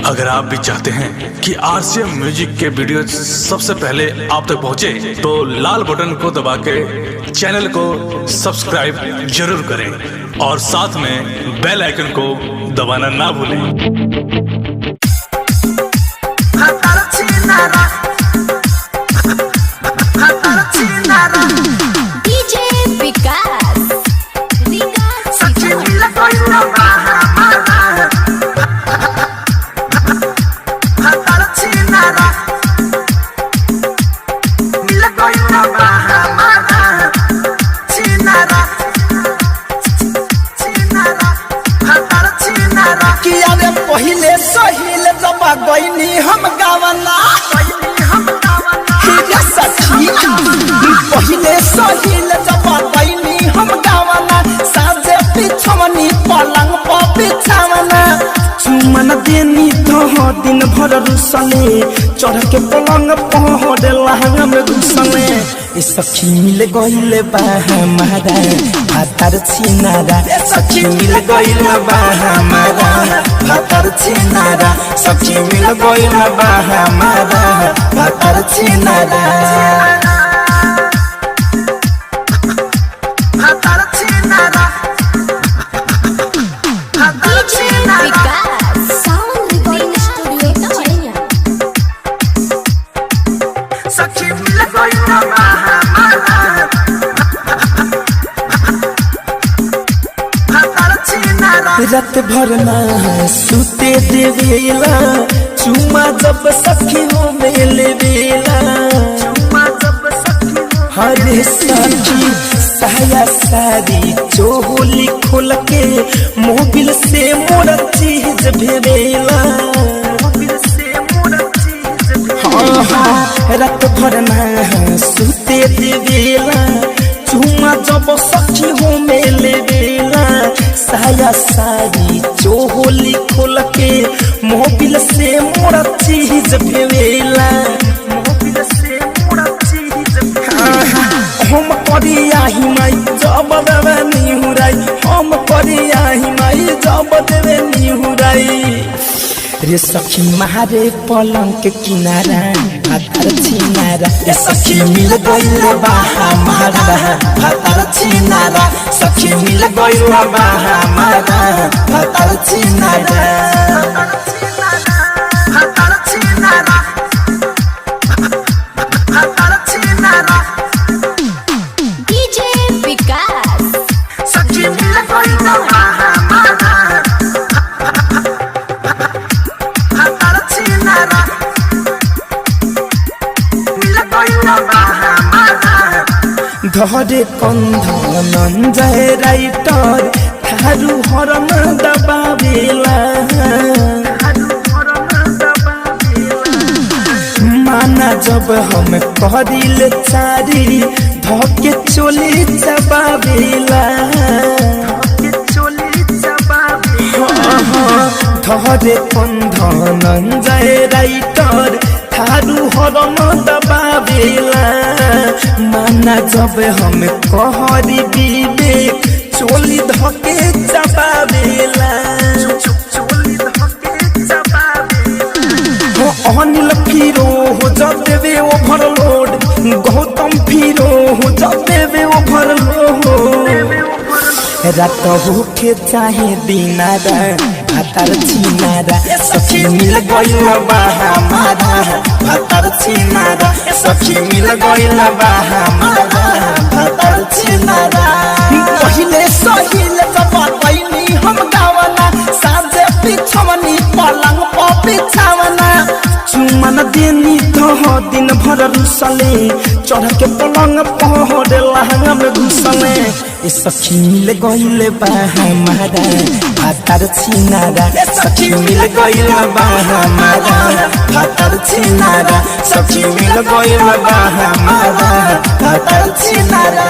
अगर आप भी चाहते हैं कि आरसीएम म्यूजिक के वीडियो सबसे पहले आप तक पहुंचे, तो लाल बटन को दबा के चैनल को सब्सक्राइब जरूर करें और साथ में बेल आइकन को दबाना ना भूलें। पहिले सहिल जब गईनी हम गावना सखी पहिले सहिल जब गईनी हम गावना साजे पिछवनी पलंग पर बिछावना चुमन देनी तो दिन भर रुसले चढ़ के पलंग पहरे लहंगा में घुसले सखी मिल गईले बा हमारा भातर छिनारा सखी मिल गईले बा हमारा भातर छिनारा सखी मिल गईले बा हमारा भातर छिनारा रात भर ना सुते देवेला चुमा जब सखी हो मेले बेला हरे सखी साया सारी चोली खोल के मोबिल से मोर चीज भेवेला रात भर ना सुते देवेला चुमा जब सखी हो मेले बेला साया सारी चोली खोल के मोबिल से मोरा चीज भेवेला हम करिया ही माई जब देवे निहुराई हम करिया ही माई जब देवे निहुराई रे सखी मारे पलंग के किनारा भातर छिनारा रे सखी मिल गइल बा हमारा भातर छिनारा सखी मिल गइल बा हमारा भातर छिनारा डीजे विकास सखी मिल गइल बा धरे कंधन जय राइटर थारू हरम दबावेला माना जब हम करिल चारी धके चोली चबावेला धरे कंधन जय राइटर थारू हरम दबावेला माना जब हम कहरी विवेक चोली धके चबावेला अनिल फिरो हो जब देवे ओवरलोड गौतम फिरो हो जब देवे ओवरलोड रात होके चाहे दिनारा भातर छिनारा सखी मिल गइल बा हमारा भातर छिनारा सखी मिल गइल बा हमारा भातर छिनारा पहिले सहिल जब गईनी हम गावना साजे पिछवनी पलंग पर बिछावना चुमन देनी तो दिन भर रुसले चढ़ के पलंग पहरे लहंगा में घुसले सखी मिल गइल बा हमारा भातर छिनारा सखी मिल गइल बा हमारा भातर छिनारा सखी मिल गइल बा हमारा भातर छिनारा।